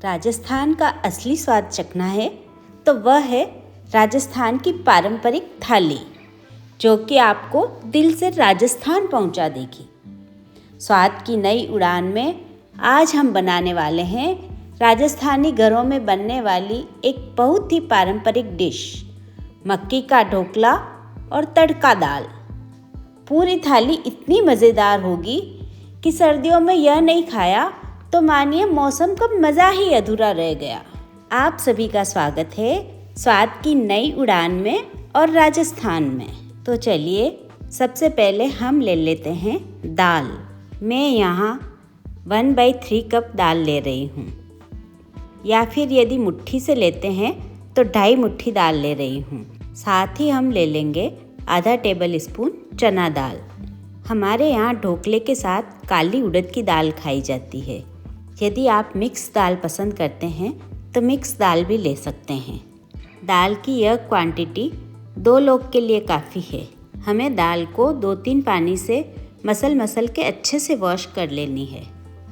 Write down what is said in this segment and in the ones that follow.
राजस्थान का असली स्वाद चखना है तो वह है राजस्थान की पारंपरिक थाली, जो कि आपको दिल से राजस्थान पहुंचा देगी। स्वाद की नई उड़ान में आज हम बनाने वाले हैं राजस्थानी घरों में बनने वाली एक बहुत ही पारंपरिक डिश, मक्की का ढोकला और तड़का दाल। पूरी थाली इतनी मज़ेदार होगी कि सर्दियों में यह नहीं खाया तो मानिए मौसम का मज़ा ही अधूरा रह गया। आप सभी का स्वागत है स्वाद की नई उड़ान में और राजस्थान में। तो चलिए सबसे पहले हम ले लेते हैं दाल। मैं यहाँ 1/3 कप दाल ले रही हूँ, या फिर यदि मुट्ठी से लेते हैं तो 2.5 मुट्ठी दाल ले रही हूँ। साथ ही हम ले लेंगे आधा टेबल स्पून चना दाल। हमारे यहाँ ढोकले के साथ काली उड़द की दाल खाई जाती है। यदि आप मिक्स दाल पसंद करते हैं तो मिक्स दाल भी ले सकते हैं। दाल की यह क्वांटिटी 2 लोग के लिए काफ़ी है। हमें दाल को 2-3 पानी से मसल के अच्छे से वॉश कर लेनी है।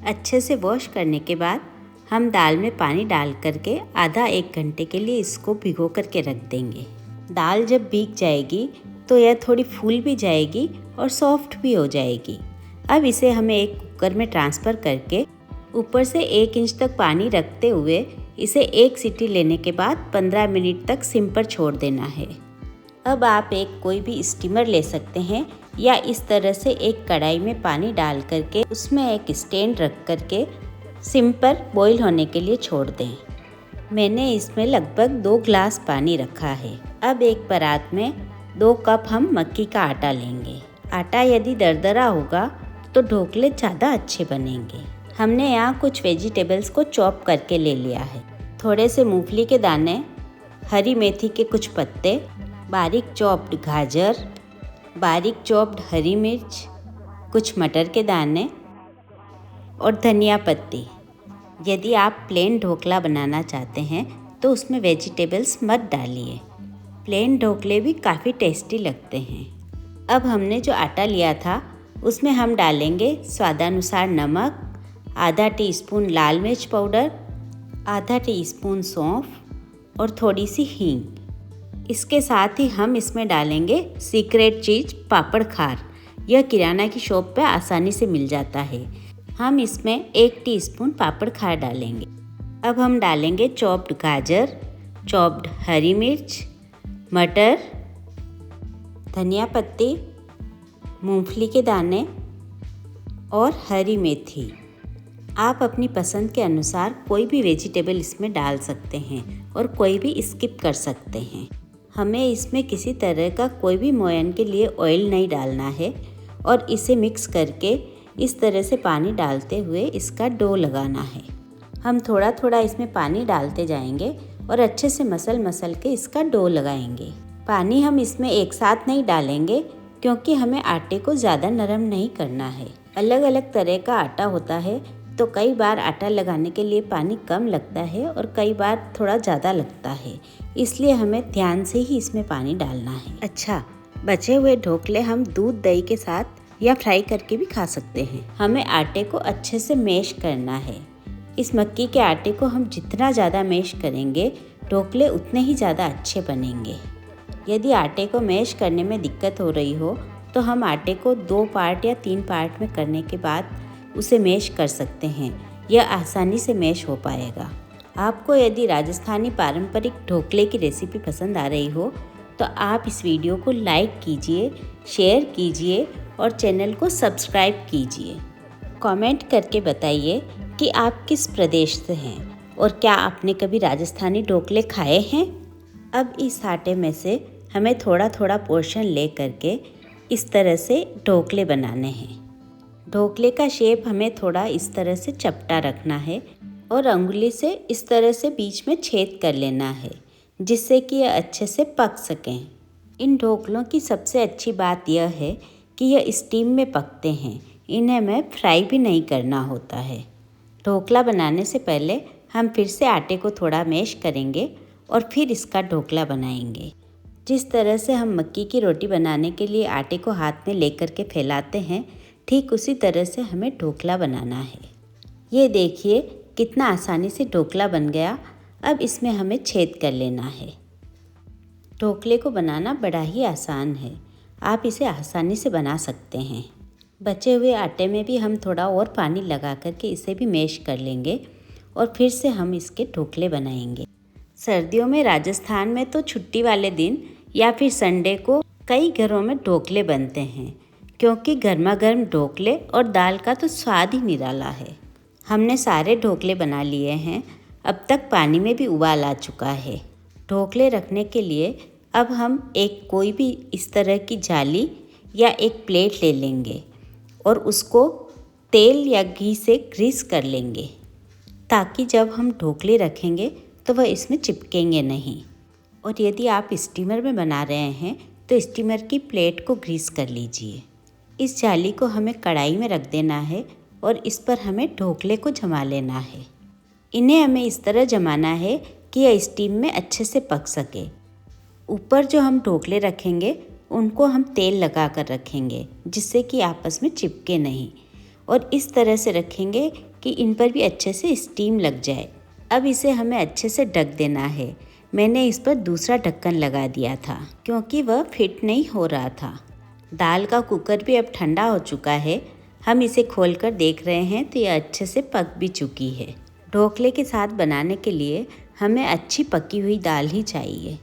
अच्छे से वॉश करने के बाद हम दाल में पानी डाल करके आधा 1 घंटे के लिए इसको भिगो करके रख देंगे। दाल जब भीग जाएगी तो यह थोड़ी फूल भी जाएगी और सॉफ्ट भी हो जाएगी। अब इसे हमें एक कुकर में ट्रांसफ़र करके ऊपर से 1 इंच तक पानी रखते हुए इसे 1 सीटी लेने के बाद 15 मिनट तक सिम पर छोड़ देना है। अब आप कोई भी स्टीमर ले सकते हैं या इस तरह से एक कढ़ाई में पानी डाल करके उसमें एक स्टैंड रख करके सिम पर बॉईल होने के लिए छोड़ दें। मैंने इसमें लगभग 2 ग्लास पानी रखा है। अब एक परात में 2 कप हम मक्की का आटा लेंगे। आटा यदि दरदरा होगा तो ढोकले ज़्यादा अच्छे बनेंगे। हमने यहाँ कुछ वेजिटेबल्स को चॉप करके ले लिया है। थोड़े से मूंगफली के दाने, हरी मेथी के कुछ पत्ते, बारीक चॉप्ड गाजर, बारीक चॉप्ड हरी मिर्च, कुछ मटर के दाने और धनिया पत्ती। यदि आप प्लेन ढोकला बनाना चाहते हैं तो उसमें वेजिटेबल्स मत डालिए। प्लेन ढोकले भी काफ़ी टेस्टी लगते हैं। अब हमने जो आटा लिया था उसमें हम डालेंगे स्वादानुसार नमक, आधा टीस्पून लाल मिर्च पाउडर, आधा टीस्पून सौंफ और थोड़ी सी हींग। इसके साथ ही हम इसमें डालेंगे सीक्रेट चीज़ पापड़ खार। यह किराना की शॉप पे आसानी से मिल जाता है। हम इसमें 1 टीस्पून पापड़ खार डालेंगे। अब हम डालेंगे चॉप्ड गाजर, चॉप्ड हरी मिर्च, मटर, धनिया पत्ती, मूंगफली के दाने और हरी मेथी। आप अपनी पसंद के अनुसार कोई भी वेजिटेबल इसमें डाल सकते हैं और कोई भी स्किप कर सकते हैं। हमें इसमें किसी तरह का कोई भी मोयन के लिए ऑयल नहीं डालना है और इसे मिक्स करके इस तरह से पानी डालते हुए इसका डो लगाना है। हम थोड़ा थोड़ा इसमें पानी डालते जाएंगे और अच्छे से मसल के इसका डो लगाएंगे। पानी हम इसमें एक साथ नहीं डालेंगे क्योंकि हमें आटे को ज़्यादा नरम नहीं करना है। अलग अलग तरह का आटा होता है तो कई बार आटा लगाने के लिए पानी कम लगता है और कई बार थोड़ा ज़्यादा लगता है, इसलिए हमें ध्यान से ही इसमें पानी डालना है। अच्छा, बचे हुए ढोकले हम दूध दही के साथ या फ्राई करके भी खा सकते हैं। हमें आटे को अच्छे से मैश करना है। इस मक्की के आटे को हम जितना ज़्यादा मैश करेंगे ढोकले उतने ही ज़्यादा अच्छे बनेंगे। यदि आटे को मैश करने में दिक्कत हो रही हो तो हम आटे को 2 पार्ट या 3 पार्ट में करने के बाद उसे मैश कर सकते हैं। यह आसानी से मैश हो पाएगा। आपको यदि राजस्थानी पारंपरिक ढोकले की रेसिपी पसंद आ रही हो तो आप इस वीडियो को लाइक कीजिए, शेयर कीजिए और चैनल को सब्सक्राइब कीजिए। कमेंट करके बताइए कि आप किस प्रदेश से हैं और क्या आपने कभी राजस्थानी ढोकले खाए हैं। अब इस आटे में से हमें थोड़ा थोड़ा पोर्शन ले करके इस तरह से ढोकले बनाने हैं। ढोकले का शेप हमें थोड़ा इस तरह से चपटा रखना है और अंगुली से इस तरह से बीच में छेद कर लेना है, जिससे कि यह अच्छे से पक सकें। इन ढोकलों की सबसे अच्छी बात यह है कि यह स्टीम में पकते हैं। इन्हें हमें फ्राई भी नहीं करना होता है। ढोकला बनाने से पहले हम फिर से आटे को थोड़ा मैश करेंगे और फिर इसका ढोकला बनाएंगे। जिस तरह से हम मक्की की रोटी बनाने के लिए आटे को हाथ में लेकर के फैलाते हैं, ठीक उसी तरह से हमें ढोकला बनाना है। ये देखिए कितना आसानी से ढोकला बन गया। अब इसमें हमें छेद कर लेना है। ढोकले को बनाना बड़ा ही आसान है, आप इसे आसानी से बना सकते हैं। बचे हुए आटे में भी हम थोड़ा और पानी लगा करके इसे भी मैश कर लेंगे और फिर से हम इसके ढोकले बनाएंगे। सर्दियों में राजस्थान में तो छुट्टी वाले दिन या फिर संडे को कई घरों में ढोकले बनते हैं, क्योंकि गर्मा गर्म ढोकले और दाल का तो स्वाद ही निराला है। हमने सारे ढोकले बना लिए हैं। अब तक पानी में भी उबाल आ चुका है। ढोकले रखने के लिए अब हम एक कोई भी इस तरह की जाली या एक प्लेट ले लेंगे और उसको तेल या घी से ग्रीस कर लेंगे, ताकि जब हम ढोकले रखेंगे तो वह इसमें चिपकेंगे नहीं। और यदि आप स्टीमर में बना रहे हैं तो स्टीमर की प्लेट को ग्रीस कर लीजिए। इस जाली को हमें कढ़ाई में रख देना है और इस पर हमें ढोकले को जमा लेना है। इन्हें हमें इस तरह जमाना है कि यह स्टीम में अच्छे से पक सके। ऊपर जो हम ढोकले रखेंगे उनको हम तेल लगा कर रखेंगे, जिससे कि आपस में चिपके नहीं, और इस तरह से रखेंगे कि इन पर भी अच्छे से स्टीम लग जाए। अब इसे हमें अच्छे से ढक देना है। मैंने इस पर दूसरा ढक्कन लगा दिया था क्योंकि वह फिट नहीं हो रहा था। दाल का कुकर भी अब ठंडा हो चुका है। हम इसे खोलकर देख रहे हैं तो यह अच्छे से पक भी चुकी है। ढोकले के साथ बनाने के लिए हमें अच्छी पकी हुई दाल ही चाहिए।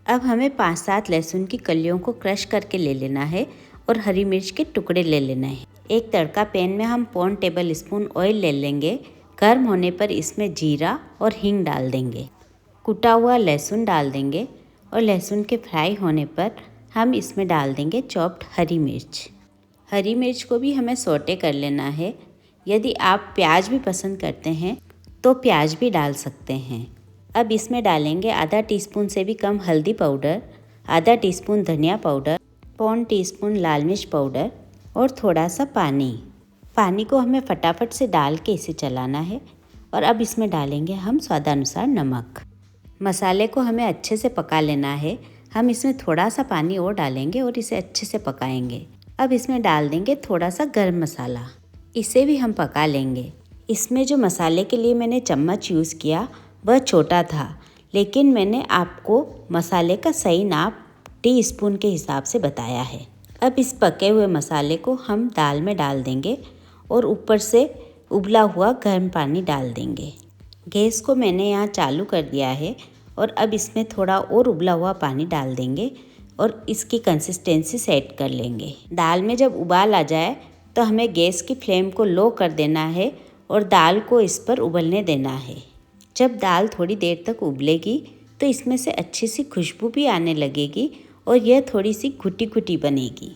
अब हमें 5-7 लहसुन की कलियों को क्रश करके ले लेना है और हरी मिर्च के टुकड़े ले लेना है। एक तड़का पैन में हम 1 टेबल स्पून ऑयल ले लेंगे। गर्म होने पर इसमें जीरा और हींग डाल देंगे। कुटा हुआ लहसुन डाल देंगे और लहसुन के फ्राई होने पर हम इसमें डाल देंगे चॉप्ड हरी मिर्च। हरी मिर्च को भी हमें सौटे कर लेना है। यदि आप प्याज भी पसंद करते हैं तो प्याज भी डाल सकते हैं। अब इसमें डालेंगे आधा टीस्पून से भी कम हल्दी पाउडर, आधा टीस्पून धनिया पाउडर, 1 टीस्पून लाल मिर्च पाउडर और थोड़ा सा पानी। पानी को हमें फटाफट से डाल के इसे चलाना है। और अब इसमें डालेंगे हम स्वादानुसार नमक। मसाले को हमें अच्छे से पका लेना है। हम इसमें थोड़ा सा पानी और डालेंगे और इसे अच्छे से पकाएंगे। अब इसमें डाल देंगे थोड़ा सा गरम मसाला, इसे भी हम पका लेंगे। इसमें जो मसाले के लिए मैंने चम्मच यूज़ किया वह छोटा था, लेकिन मैंने आपको मसाले का सही नाप टीस्पून के हिसाब से बताया है। अब इस पके हुए मसाले को हम दाल में डाल देंगे और ऊपर से उबला हुआ गर्म पानी डाल देंगे। गैस को मैंने यहाँ चालू कर दिया है और अब इसमें थोड़ा और उबला हुआ पानी डाल देंगे और इसकी कंसिस्टेंसी सेट कर लेंगे। दाल में जब उबाल आ जाए तो हमें गैस की फ्लेम को लो कर देना है और दाल को इस पर उबलने देना है। जब दाल थोड़ी देर तक उबलेगी तो इसमें से अच्छी सी खुशबू भी आने लगेगी और यह थोड़ी सी घुटी घुटी बनेगी।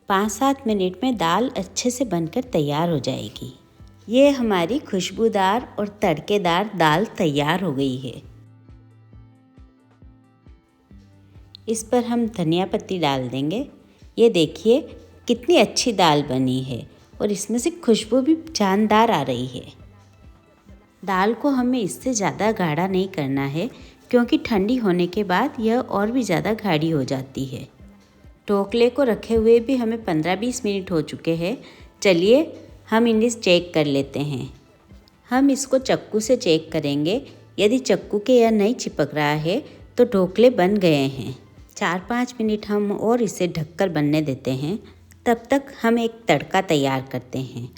5-7 मिनट में दाल अच्छे से बनकर तैयार हो जाएगी। ये हमारी खुशबूदार और तड़केदार दाल तैयार हो गई है। इस पर हम धनिया पत्ती डाल देंगे। ये देखिए कितनी अच्छी दाल बनी है और इसमें से खुशबू भी जानदार आ रही है। दाल को हमें इससे ज़्यादा गाढ़ा नहीं करना है, क्योंकि ठंडी होने के बाद यह और भी ज़्यादा गाढ़ी हो जाती है। ढोकले को रखे हुए भी हमें 15-20 मिनट हो चुके हैं। चलिए हम इन्हें चेक कर लेते हैं। हम इसको चक्कू से चेक करेंगे। यदि चक्कू के यह नहीं चिपक रहा है तो ढोकले बन गए हैं। 4-5 मिनट हम और इसे ढककर बनने देते हैं। तब तक हम एक तड़का तैयार करते हैं।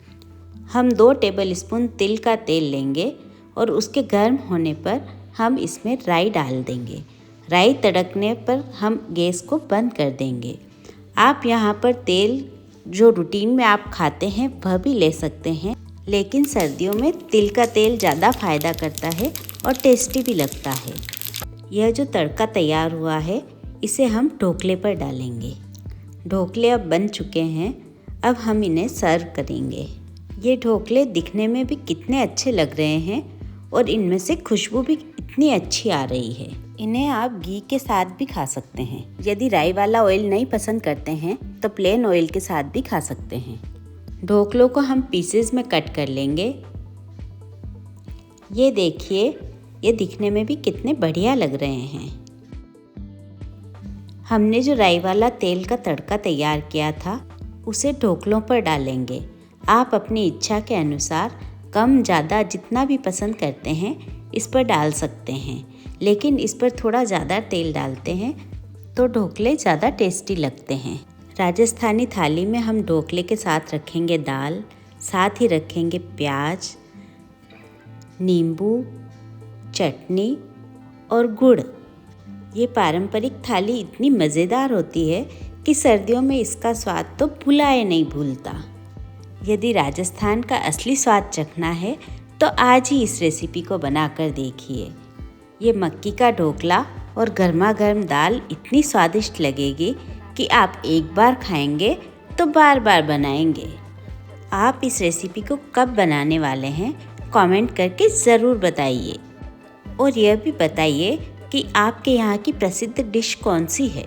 हम 2 टेबल स्पून तिल का तेल लेंगे और उसके गर्म होने पर हम इसमें राई डाल देंगे। राई तड़कने पर हम गैस को बंद कर देंगे। आप यहाँ पर तेल जो रूटीन में आप खाते हैं वह भी ले सकते हैं, लेकिन सर्दियों में तिल का तेल ज़्यादा फ़ायदा करता है और टेस्टी भी लगता है। यह जो तड़का तैयार हुआ है इसे हम ढोकले पर डालेंगे। ढोकले अब बन चुके हैं। अब हम इन्हें सर्व करेंगे। ये ढोकले दिखने में भी कितने अच्छे लग रहे हैं और इनमें से खुशबू भी इतनी अच्छी आ रही है। इन्हें आप घी के साथ भी खा सकते हैं। यदि राई वाला ऑयल नहीं पसंद करते हैं तो प्लेन ऑयल के साथ भी खा सकते हैं। ढोकलों को हम पीसेस में कट कर लेंगे। ये देखिए, ये दिखने में भी कितने बढ़िया लग रहे हैं। हमने जो राई वाला तेल का तड़का तैयार किया था उसे ढोकलों पर डालेंगे। आप अपनी इच्छा के अनुसार कम ज़्यादा जितना भी पसंद करते हैं इस पर डाल सकते हैं, लेकिन इस पर थोड़ा ज़्यादा तेल डालते हैं तो ढोकले ज़्यादा टेस्टी लगते हैं। राजस्थानी थाली में हम ढोकले के साथ रखेंगे दाल, साथ ही रखेंगे प्याज, नींबू, चटनी और गुड़। ये पारंपरिक थाली इतनी मज़ेदार होती है कि सर्दियों में इसका स्वाद तो भुलाए नहीं भूलता। यदि राजस्थान का असली स्वाद चखना है तो आज ही इस रेसिपी को बनाकर देखिए। ये मक्की का ढोकला और गर्मा गर्म दाल इतनी स्वादिष्ट लगेगी कि आप एक बार खाएंगे तो बार बार बनाएंगे। आप इस रेसिपी को कब बनाने वाले हैं कमेंट करके ज़रूर बताइए, और यह भी बताइए कि आपके यहाँ की प्रसिद्ध डिश कौन सी है।